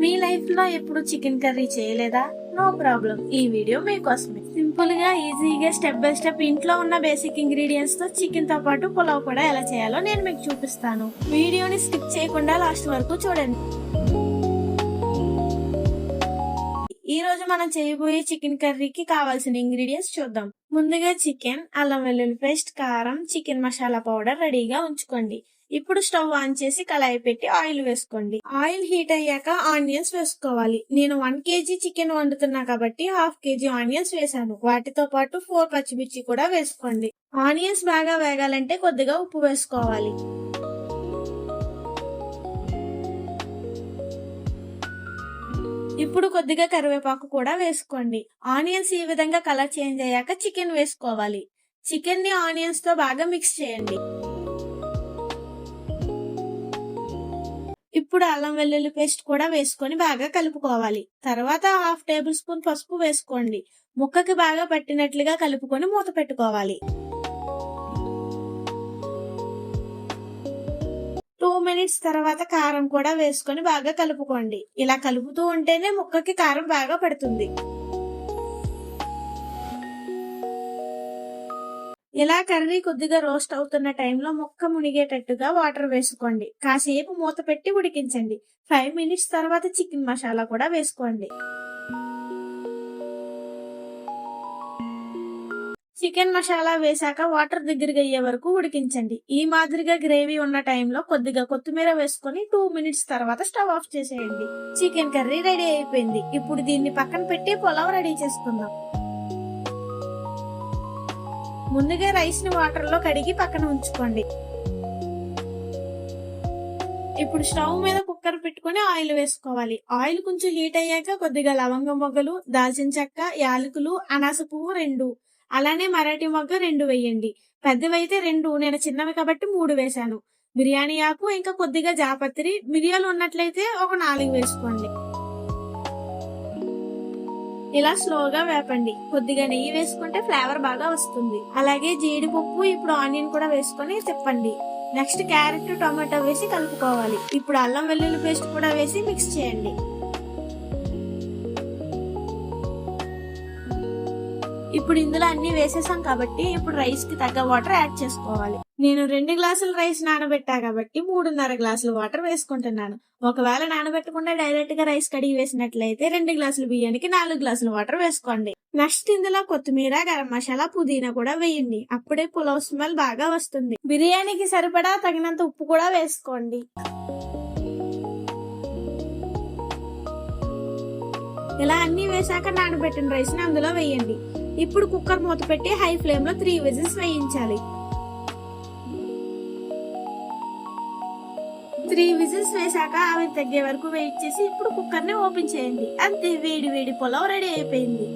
మీ life లో ఎప్పుడు chicken curry చేయలేదా? నో ప్రాబ్లం, ఈ వీడియో మీకోసమే. సింపుల్ గా ఈజీగా స్టెప్ బై స్టెప్ ఇంట్లో ఉన్న బేసిక్ ఇంగ్రీడియంట్స్ తో చికెన్ తో పాటు పులావ్ కూడా ఎలా చేయాలో నేను మీకు చూపిస్తాను. వీడియోని స్కిప్ చేయకుండా లాస్ట్ వరకు చూడండి. ఈ రోజు మనం చేయబోయే చికెన్ కర్రీకి కావాల్సిన ఇంగ్రీడియంట్స్ చూద్దాం. ముందుగా చికెన్, అల్లం వెల్లుల్లి పేస్ట్, కారం, చికెన్ మసాలా పౌడర్ రెడీగా ఉంచుకోండి. ఇప్పుడు స్టవ్ ఆన్ చేసి కళాయి పెట్టి ఆయిల్ వేసుకోండి. ఆయిల్ హీట్ అయ్యాక ఆనియన్స్ వేసుకోవాలి. నేను 1 kg చికెన్ వండుతున్నా కాబట్టి 1/2 kg ఆనియన్స్ వేసాను. వాటితో పాటు 4 పచ్చిమిర్చి కూడా వేసుకోండి. ఆనియన్స్ బాగా వేగాలంటే కొద్దిగా ఉప్పు వేసుకోవాలి. ఇప్పుడు కొద్దిగా కరివేపాకు కూడా వేసుకోండి. ఆనియన్స్ ఈ విధంగా కలర్ చేంజ్ అయ్యాక చికెన్ వేసుకోవాలి. చికెన్ ని ఆనియన్స్ తో బాగా మిక్స్ చేయండి. ఇప్పుడు అల్లం వెల్లుల్లి పేస్ట్ కూడా వేసుకొని బాగా కలుపుకోవాలి. తర్వాత 1/2 టేబుల్ స్పూన్ పసుపు వేసుకోండి. ముక్కకి బాగా పట్టినట్లుగా కలుపుకొని మూత పెట్టుకోవాలి. 2 మినిట్స్ తర్వాత కారం కూడా వేసుకొని బాగా కలుపుకోండి. ఇలా కలుపుతూ ఉంటేనే ముక్కకి కారం బాగా పడుతుంది. ఇలా కర్రీ కొద్దిగా రోస్ట్ అవుతున్న టైంలో ముక్క మునిగేటట్టుగా వాటర్ వేసుకోండి. కాసేపు మూత పెట్టి ఉడికించండి. 5 మినిట్స్ తర్వాత చికెన్ మసాలా కూడా వేసుకోండి. చికెన్ మసాలా వేసాక వాటర్ దగ్గరగా అయ్యే వరకు ఉడికించండి. ఈ మాదిరిగా గ్రేవీ ఉన్న టైంలో కొద్దిగా కొత్తిమీర వేసుకొని 2 మినిట్స్ తర్వాత స్టవ్ ఆఫ్ చేసేయండి. చికెన్ కర్రీ రెడీ అయిపోయింది. ఇప్పుడు దీన్ని పక్కన పెట్టి పులావ్ రెడీ చేసుకుందాం. ముందుగా రైస్ ని వాటర్ లో కడిగి పక్కన ఉంచుకోండి. ఇప్పుడు స్టవ్ మీద కుక్కర్ పెట్టుకుని ఆయిల్ వేసుకోవాలి. ఆయిల్ కొంచెం హీట్ అయ్యాక కొద్దిగా లవంగం మొగ్గలు, దాల్చిన చెక్క, యాలకులు, అనాస పువ్వు 2, అలానే మరాఠీ మొగ్గ 2 వేయండి. పెద్దవైతే 2, నేను చిన్నవి కాబట్టి 3 వేసాను. బిర్యానీ ఆకు, ఇంకా కొద్దిగా జాపత్రి, మిరియాలు ఉన్నట్లయితే ఒక 4 వేసుకోండి. ఇలా స్లోగా వేపండి. కొద్దిగా నెయ్యి వేసుకుంటే ఫ్లేవర్ బాగా వస్తుంది. అలాగే జీడిపప్పు, ఇప్పుడు ఆనియన్ కూడా వేసుకొని తిప్పండి. నెక్స్ట్ క్యారెట్, టొమాటో వేసి కలుపుకోవాలి. ఇప్పుడు అల్లం వెల్లుల్లి పేస్ట్ కూడా వేసి మిక్స్ చేయండి. ఇప్పుడు ఇందులో అన్ని వేసేసాం కాబట్టి ఇప్పుడు రైస్ కి తగ్గ వాటర్ యాడ్ చేసుకోవాలి. నేను 2 గ్లాసుల రైస్ నానబెట్టా కాబట్టి 3.5 గ్లాసుల వాటర్ వేసుకుంటున్నాను. ఒకవేళ నానబెట్టకుండా డైరెక్ట్ గా రైస్ కడిగి వేసినట్లయితే 2 గ్లాసుల బియ్యానికి 4 గ్లాసుల వాటర్ వేసుకోండి. నెక్స్ట్ ఇందులో కొత్తిమీర, గరం మసాలా, పుదీనా కూడా వేయండి. అప్పుడే పులావ్ స్మెల్ బాగా వస్తుంది. బిర్యానీకి సరిపడా తగినంత ఉప్పు కూడా వేసుకోండి. ఇలా అన్ని వేసాక నానబెట్టిన రైస్ ని అందులో వేయండి. ఇప్పుడు కుక్కర్ మూత పెట్టి హై ఫ్లేమ్ లో 3 విజిల్స్ వేయించాలి. 3 విజిల్స్ వేసాక ఆవిరి తగ్గే వరకు వెయిట్ చేసి ఇప్పుడు కుక్కర్ ని ఓపెన్ చేయండి. అంతే, వేడి వేడి పులావ్ రెడీ అయిపోయింది.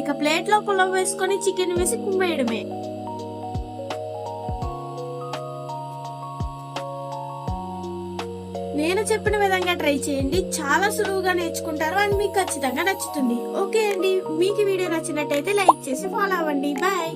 ఇక ప్లేట్ లో పులావ్ వేసుకొని చికెన్ వేసి కుమ్మేయడమే. నేను చెప్పిన విధంగా ట్రై చేయండి. చాలా సులువుగా నేర్చుకుంటారు అండ్ మీకు ఖచ్చితంగా నచ్చుతుంది. ఓకే అండి, మీకు వీడియో నచ్చినట్టయితే లైక్ చేసి ఫాలో అవ్వండి. బాయ్.